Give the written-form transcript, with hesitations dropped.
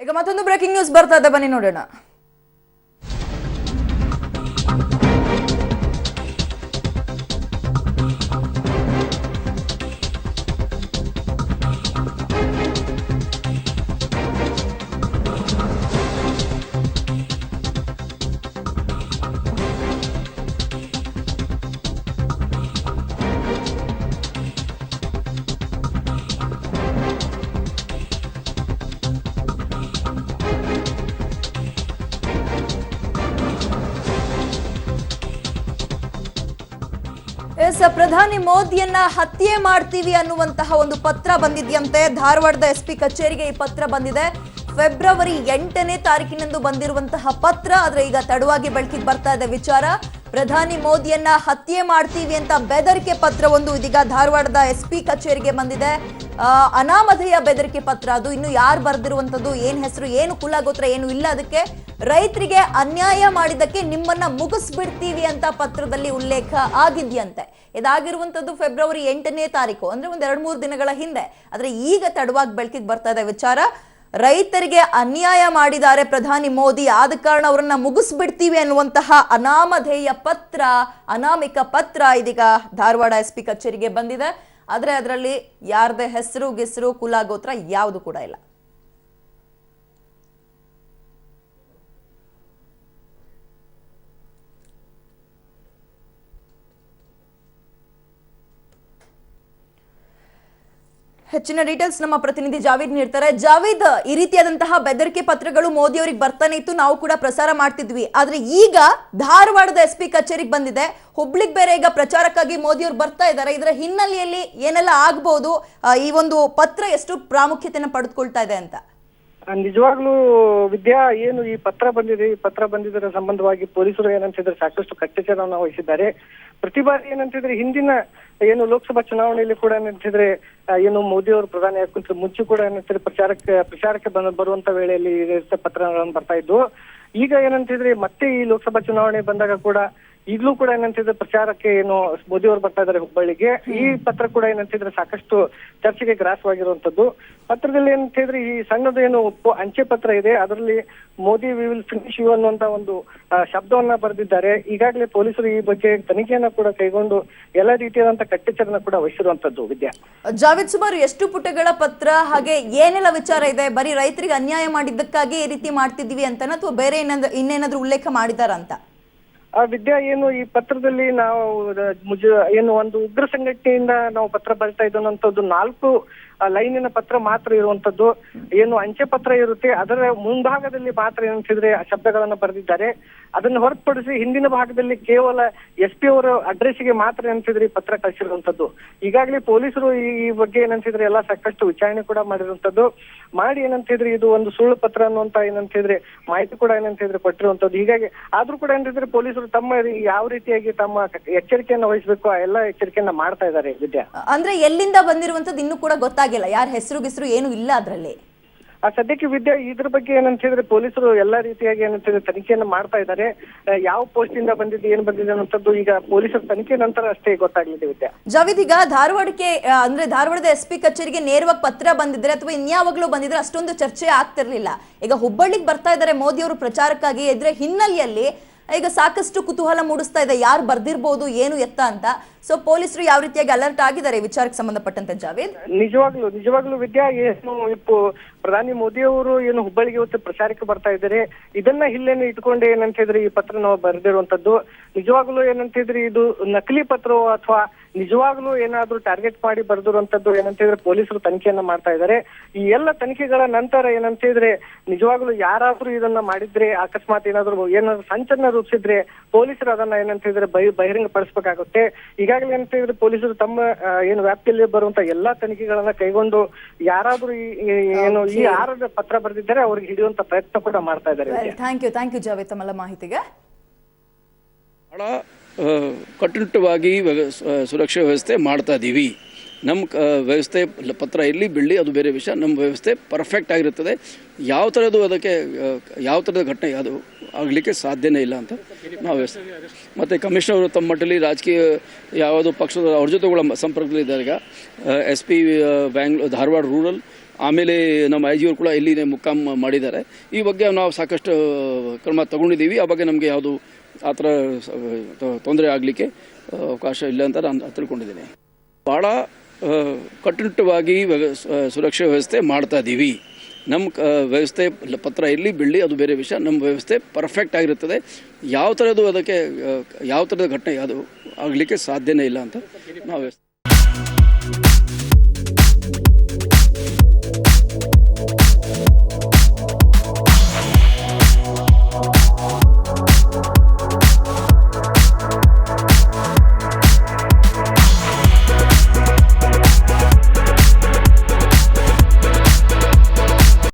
ಈಗ ಮತ್ತೊಂದು breaking news ಬರ್ತಾ ಇದೆ, ಬನ್ನಿ ನೋಡೋಣ. ಪ್ರಧಾನಿ ಮೋದಿಯನ್ನ ಹತ್ಯೆ ಮಾಡ್ತೀವಿ ಅನ್ನುವಂತಹ ಒಂದು ಪತ್ರ ಬಂದಿದೆಯಂತೆ. ಧಾರವಾಡದ ಎಸ್ಪಿ ಕಚೇರಿಗೆ ಈ ಪತ್ರ ಬಂದಿದೆ. ಫೆಬ್ರವರಿ 8ನೇ ತಾರೀಕಿನಂದು ಬಂದಿರುವಂತಹ ಪತ್ರ, ಆದ್ರೆ ಈಗ ತಡವಾಗಿ ಬೆಳಕಿಗೆ ಬರ್ತಾ ಇದೆ ವಿಚಾರ. ಪ್ರಧಾನಿ ಮೋದಿಯನ್ನ ಹತ್ಯೆ ಮಾಡ್ತೀವಿ ಅಂತ ಬೆದರಿಕೆ ಪತ್ರ ಒಂದು ಇದೀಗ ಧಾರವಾಡದ ಎಸ್ಪಿ ಕಚೇರಿಗೆ ಬಂದಿದೆ. ಅನಾಮಧೇಯ ಬೆದರಿಕೆ ಪತ್ರ ಅದು. ಇನ್ನು ಯಾರು ಬರೆದಿರುವಂತದ್ದು, ಏನ್ ಹೆಸರು, ಏನು ಕುಲಗೋತ್ರ ಏನು ಇಲ್ಲ. ಅದಕ್ಕೆ ರೈತರಿಗೆ ಅನ್ಯಾಯ ಮಾಡಿದ್ದಕ್ಕೆ ನಿಮ್ಮನ್ನ ಮುಗಿಸ್ಬಿಡ್ತೀವಿ ಅಂತ ಪತ್ರದಲ್ಲಿ ಉಲ್ಲೇಖ ಆಗಿದ್ಯಂತೆ. ಇದಾಗಿರುವಂತದ್ದು ಫೆಬ್ರವರಿ 8ನೇ ತಾರೀಕು, ಅಂದ್ರೆ ಒಂದ್ 2-3 ದಿನಗಳ ಹಿಂದೆ. ಆದ್ರೆ ಈಗ ತಡವಾಗಿ ಬೆಳಕಿಗೆ ಬರ್ತಾ ಇದೆ ವಿಚಾರ. ರೈತರಿಗೆ ಅನ್ಯಾಯ ಮಾಡಿದ್ದಾರೆ ಪ್ರಧಾನಿ ಮೋದಿ, ಆದ ಕಾರಣ ಅವರನ್ನ ಮುಗಿಸ್ಬಿಡ್ತೀವಿ ಅನ್ನುವಂತಹ ಅನಾಮಧೇಯ ಪತ್ರ, ಅನಾಮಿಕ ಪತ್ರ ಇದೀಗ ಧಾರವಾಡ ಎಸ್ಪಿ ಕಚೇರಿಗೆ ಬಂದಿದೆ. ಆದ್ರೆ ಅದರಲ್ಲಿ ಯಾರದೇ ಹೆಸರು ಗಿಸ್ರು ಕುಲ ಗೋತ್ರ ಯಾವುದು ಕೂಡ ಇಲ್ಲ. ಹೆಚ್ಚಿನ ಡೀಟೇಲ್ಸ್ ನಮ್ಮ ಪ್ರತಿನಿಧಿ ಜಾವೀದ್ ನೀಡ್ತಾರೆ. ಜಾವೀದ್, ಈ ರೀತಿಯಾದಂತಹ ಬೆದರಿಕೆ ಪತ್ರಗಳು ಮೋದಿ ಅವರಿಗೆ ಬರ್ತಾನೆ ಇತ್ತು, ನಾವು ಕೂಡ ಪ್ರಸಾರ ಮಾಡ್ತಿದ್ವಿ. ಆದ್ರೆ ಈಗ ಧಾರವಾಡದ ಎಸ್ಪಿ ಕಚೇರಿಗೆ ಬಂದಿದೆ. ಹುಬ್ಳಿಗ್ ಬೇರೆ ಈಗ ಪ್ರಚಾರಕ್ಕಾಗಿ ಮೋದಿ ಅವರು ಬರ್ತಾ ಇದ್ದಾರೆ. ಇದರ ಹಿನ್ನೆಲೆಯಲ್ಲಿ ಏನೆಲ್ಲ ಆಗ್ಬಹುದು, ಈ ಒಂದು ಪತ್ರ ಎಷ್ಟು ಪ್ರಾಮುಖ್ಯತೆಯನ್ನು ಪಡೆದುಕೊಳ್ತಾ ಇದೆ ಅಂತ? ನಿಜವಾಗ್ಲೂ ವಿದ್ಯಾ, ಏನು ಈ ಪತ್ರ ಬಂದಿದೆ, ಈ ಪತ್ರ ಬಂದಿದ್ದರ ಸಂಬಂಧವಾಗಿ ಪೊಲೀಸರು ಏನಂತಿದ್ರೆ ಸಾಕಷ್ಟು ಕಟ್ಟೆಚ್ಚರವನ್ನು ವಹಿಸಿದ್ದಾರೆ. ಪ್ರತಿ ಬಾರಿ ಏನಂತಿದ್ರೆ ಹಿಂದಿನ ಏನು ಲೋಕಸಭಾ ಚುನಾವಣೆಯಲ್ಲಿ ಕೂಡ ಏನಂತಿದ್ರೆ ಏನು ಮೋದಿ ಅವರು ಪ್ರಧಾನಿ ಆಗೋಕ್ಕಿಂತ ಮುಂಚೆ ಕೂಡ ಏನಂತಿದ್ರೆ ಪ್ರಚಾರಕ್ಕೆ ಬರುವಂತ ವೇಳೆಯಲ್ಲಿ ಪತ್ರಗಳನ್ನು ಬರ್ತಾ ಇದ್ವು. ಈಗ ಏನಂತಿದ್ರೆ ಮತ್ತೆ ಈ ಲೋಕಸಭಾ ಚುನಾವಣೆ ಬಂದಾಗ ಕೂಡ ಈಗಲೂ ಕೂಡ ಏನಂತಿದ್ರೆ ಪ್ರಚಾರಕ್ಕೆ ಏನು ಮೋದಿ ಅವರು ಬರ್ತಾ ಇದ್ದಾರೆ ಹುಬ್ಬಳ್ಳಿಗೆ. ಈ ಪತ್ರ ಕೂಡ ಏನಂತಿದ್ರೆ ಸಾಕಷ್ಟು ಚರ್ಚೆಗೆ ಗ್ರಾಸವಾಗಿರುವಂತದ್ದು. ಪತ್ರದಲ್ಲಿ ಏನಂತಿದ್ರೆ ಈ ಸಣ್ಣದು ಏನು ಅಂಚೆ ಪತ್ರ ಇದೆ, ಅದರಲ್ಲಿ Modi we will finish you ಅನ್ನುವಂತ ಒಂದು ಶಬ್ದವನ್ನ ಬರೆದಿದ್ದಾರೆ. ಈಗಾಗಲೇ ಪೊಲೀಸರು ಈ ಬಗ್ಗೆ ತನಿಖೆಯನ್ನ ಕೂಡ ಕೈಗೊಂಡು ಎಲ್ಲ ರೀತಿಯಾದಂತ ಕಟ್ಟೆಚ್ಚರನ್ನ ಕೂಡ ವಹಿಸಿರುವಂತದ್ದು. ವಿದ್ಯಾ, ಜಾವೇದ್, ಸುಮಾರು ಎಷ್ಟು ಪುಟಗಳ ಪತ್ರ, ಹಾಗೆ ಏನೆಲ್ಲ ವಿಚಾರ ಇದೆ? ಬರೀ ರೈತರಿಗೆ ಅನ್ಯಾಯ ಮಾಡಿದ್ದಕ್ಕಾಗಿ ಈ ರೀತಿ ಮಾಡ್ತಿದೀವಿ ಅಂತನ, ಅಥವಾ ಬೇರೆ ಇನ್ನೇನಾದ್ರೂ ಉಲ್ಲೇಖ ಮಾಡಿದಾರ ಅಂತ? ವಿದ್ಯಾ, ಏನು ಈ ಪತ್ರದಲ್ಲಿ ನಾವು ಏನು ಒಂದು ಉಗ್ರ ಸಂಘಟನೆಯಿಂದ ನಾವು ಪತ್ರ ಬರಿತಾ ಇದ್ದೋಂಥದ್ದು 4 ಲೈನಿನ ಪತ್ರ ಮಾತ್ರ ಇರುವಂತದ್ದು. ಏನು ಅಂಚೆ ಪತ್ರ ಇರುತ್ತೆ ಅದರ ಮುಂಭಾಗದಲ್ಲಿ ಮಾತ್ರ ಏನಂತಿದ್ರೆ ಶಬ್ದಗಳನ್ನ ಬರೆದಿದ್ದಾರೆ. ಅದನ್ನು ಹೊರತುಪಡಿಸಿ ಹಿಂದಿನ ಭಾಗದಲ್ಲಿ ಕೇವಲ SP ಅವರ ಅಡ್ರೆಸ್ಗೆ ಮಾತ್ರ ಏನಂತಿದ್ರೆ ಈ ಪತ್ರ ಕಳಿಸಿರುವಂತದ್ದು. ಈಗಾಗಲೇ ಪೊಲೀಸರು ಈ ಬಗ್ಗೆ ಏನಂತಿದ್ರೆ ಎಲ್ಲ ಸಾಕಷ್ಟು ವಿಚಾರಣೆ ಕೂಡ ಮಾಡಿರುವಂತದ್ದು. ಮಾಡಿ ಏನಂತಿದ್ರೆ ಇದು ಒಂದು ಸುಳ್ಳು ಪತ್ರ ಅನ್ನುವಂತ ಏನಂತಿದ್ರೆ ಮಾಹಿತಿ ಕೂಡ ಏನಂತಿದ್ರೆ ಕೊಟ್ಟಿರುವಂತದ್ದು. ಹೀಗಾಗಿ ಆದ್ರೂ ಕೂಡ ಏನಂತಿದ್ರೆ ಪೊಲೀಸರು ತಮ್ಮ ಯಾವ ರೀತಿಯಾಗಿ ತಮ್ಮ ಎಚ್ಚರಿಕೆಯನ್ನ ವಹಿಸಬೇಕು ಆ ಎಲ್ಲ ಎಚ್ಚರಿಕೆಯನ್ನ ಮಾಡ್ತಾ ಇದ್ದಾರೆ. ವಿದ್ಯಾ, ಅಂದ್ರೆ ಎಲ್ಲಿಂದ ಬಂದಿರುವಂತದ್ದು ಇನ್ನೂ ಕೂಡ ಗೊತ್ತಾಗಿಲ್ಲ, ಯಾರ ಹೆಸರು ಏನು ಇಲ್ಲ ಅದ್ರಲ್ಲಿ. ಸದ್ಯಕ್ಕೆ ವಿದ್ಯಾ, ಇದ್ರ ಬಗ್ಗೆ ಏನಂತಿದ್ರೆ ಪೊಲೀಸರು ಎಲ್ಲಾ ರೀತಿಯಾಗಿ ಏನಂತಿದ್ರೆ ತನಿಖೆಯನ್ನ ಮಾಡ್ತಾ ಇದ್ದಾರೆ. ಯಾವ ಪೋಸ್ಟ್ ಇಂದ ಬಂದಿದೆ, ಏನ್ ಬಂದಿದೆ ಅನ್ನೋಂಥದ್ದು ಈಗ ಪೊಲೀಸರ ತನಿಖೆ ನಂತರ ಅಷ್ಟೇ ಗೊತ್ತಾಗ್ಲಿದೆ. ವಿದ್ಯಾ, ಜಾವೇದ್, ಈಗ ಧಾರವಾಡಕ್ಕೆ ಅಂದ್ರೆ ಧಾರವಾಡದ SP ಕಚೇರಿಗೆ ನೇರವಾಗಿ ಪತ್ರ ಬಂದಿದ್ರೆ ಅಥವಾ ಇನ್ಯಾವಾಗ್ಲೂ ಬಂದಿದ್ರೆ ಅಷ್ಟೊಂದು ಚರ್ಚೆ ಆಗ್ತಿರ್ಲಿಲ್ಲ. ಈಗ ಹುಬ್ಬಳ್ಳಿಗೆ ಬರ್ತಾ ಇದ್ದಾರೆ ಮೋದಿ ಅವರು ಪ್ರಚಾರಕ್ಕಾಗಿ. ಇದ್ರ ಹಿನ್ನೆಲೆಯಲ್ಲಿ ಈಗ ಸಾಕಷ್ಟು ಕುತೂಹಲ ಮೂಡಿಸ್ತಾ ಇದೆ, ಯಾರು ಬರ್ದಿರ್ಬೋದು, ಏನು ಎತ್ತ ಅಂತ. ಸೊ ಪೊಲೀಸರು ಯಾವ ರೀತಿಯಾಗಿ ಅಲರ್ಟ್ ಆಗಿದ್ದಾರೆ ವಿಚಾರಕ್ಕೆ ಸಂಬಂಧಪಟ್ಟಂತೆ? ಜಾವೇದ್, ನಿಜವಾಗ್ಲೂ ವಿದ್ಯಾ, ಏನು ಪ್ರಧಾನಿ ಮೋದಿ ಅವರು ಏನು ಹುಬ್ಬಳ್ಳಿಗೆ ಇವತ್ತು ಪ್ರಚಾರಕ್ಕೆ ಬರ್ತಾ ಇದ್ದಾರೆ, ಇದನ್ನ ಹಿಲ್ಲೇನು ಇಟ್ಕೊಂಡೆ ಏನಂತಿದ್ರೆ ಈ ಪತ್ರ ನಾವು ಬರೆದಿರುವಂತದ್ದು. ನಿಜವಾಗ್ಲೂ ಏನಂತಿದ್ರೆ ಇದು ನಕಲಿ ಪತ್ರ ಅಥವಾ ನಿಜವಾಗ್ಲೂ ಏನಾದ್ರೂ ಟಾರ್ಗೆಟ್ ಮಾಡಿ ಬರೆದಿರುವಂತದ್ದು ಏನಂತಿದ್ರೆ ಪೊಲೀಸರು ತನಿಖೆಯನ್ನ ಮಾಡ್ತಾ ಇದ್ದಾರೆ. ಈ ಎಲ್ಲ ತನಿಖೆಗಳ ನಂತರ ಏನಂತಿದ್ರೆ ನಿಜವಾಗ್ಲೂ ಯಾರಾದ್ರೂ ಇದನ್ನ ಮಾಡಿದ್ರೆ, ಅಕಸ್ಮಾತ್ ಏನಾದ್ರೂ ಸಂಚಲನ ರೂಪಿಸಿದ್ರೆ ಪೊಲೀಸರು ಅದನ್ನ ಏನಂತಿದ್ರೆ ಬಹಿರಂಗ ಪಡಿಸ್ಬೇಕಾಗುತ್ತೆ. ಈಗಾಗಲೇ ಏನಂತಿದ್ರೆ ಪೊಲೀಸರು ತಮ್ಮ ಏನು ವ್ಯಾಪ್ತಿಯಲ್ಲಿ ಬರುವಂತ ಎಲ್ಲಾ ತನಿಖೆಗಳನ್ನ ಕೈಗೊಂಡು ಯಾರಾದ್ರೂ ಏನು ಈ ಆರೋಗ್ಯ ಪತ್ರ ಬರೆದಿದ್ದಾರೆ ಅವ್ರಿಗೆ ಹಿಡಿಯುವಂತ ಪ್ರಯತ್ನ ಕೂಡ ಮಾಡ್ತಾ ಇದ್ದಾರೆ. ಥ್ಯಾಂಕ್ ಯು ಜಾವೇದ್, ತಮ್ಮೆಲ್ಲ ಮಾಹಿತಿಗೆ. ಬಹಳ ಕಟ್ಟುನಿಟ್ಟವಾಗಿ ಸುರಕ್ಷಾ ವ್ಯವಸ್ಥೆ ಮಾಡ್ತಾ ಇದ್ದೀವಿ. ನಮ್ಮ ವ್ಯವಸ್ಥೆ ಪತ್ರ ಎಲ್ಲಿ ಬೀಳಲಿ ಅದು ಬೇರೆ ವಿಷಯ, ನಮ್ಮ ವ್ಯವಸ್ಥೆ ಪರ್ಫೆಕ್ಟ್ ಆಗಿರುತ್ತದೆ. ಯಾವ ಥರದ್ದು ಅದಕ್ಕೆ ಯಾವ ಥರದ ಘಟನೆ ಅದು ಆಗಲಿಕ್ಕೆ ಸಾಧ್ಯನೇ ಇಲ್ಲ ಅಂತ ನಾವು ವ್ಯವಸ್ಥೆ. ಮತ್ತು ಕಮಿಷನರ್ ಅವರು ತಮ್ಮ ಮಟ್ಟದಲ್ಲಿ ರಾಜಕೀಯ ಯಾವುದೋ ಪಕ್ಷದ ಅವ್ರ ಜೊತೆಗಳ ಸಂಪರ್ಕದಲ್ಲಿದ್ದಾರೆ. ಈಗ SP ಧಾರವಾಡ ರೂರಲ್ ಆಮೇಲೆ ನಮ್ಮ ಐ ಜಿಯವರು ಕೂಡ ಇಲ್ಲಿನೇ ಮುಕ್ಕಾಂ ಮಾಡಿದ್ದಾರೆ. ಈ ಬಗ್ಗೆ ನಾವು ಸಾಕಷ್ಟು ಕ್ರಮ ತಗೊಂಡಿದ್ದೀವಿ. ಆ ಬಗ್ಗೆ ನಮಗೆ ಯಾವುದು ಆ ಥರ ತೊಂದರೆ ಆಗಲಿಕ್ಕೆ ಅವಕಾಶ ಇಲ್ಲ ಅಂತ ನಾನು ತಿಳ್ಕೊಂಡಿದ್ದೀನಿ. ಭಾಳ ಕಟ್ಟುನಿಟ್ಟವಾಗಿ ಸುರಕ್ಷಾ ವ್ಯವಸ್ಥೆ ಮಾಡ್ತಾ ಇದ್ದೀವಿ. ನಮ್ಮ ವ್ಯವಸ್ಥೆ ಪತ್ರ ಇರಲಿ ಬಿಡಲಿ ಅದು ಬೇರೆ ವಿಷಯ. ನಮ್ಮ ವ್ಯವಸ್ಥೆ ಪರ್ಫೆಕ್ಟ್ ಆಗಿರುತ್ತದೆ. ಯಾವ ಥರದ್ದು ಅದಕ್ಕೆ ಯಾವ ಥರದ ಘಟನೆ ಅದು ಆಗಲಿಕ್ಕೆ ಸಾಧ್ಯನೇ ಇಲ್ಲ ಅಂತ ನಾವು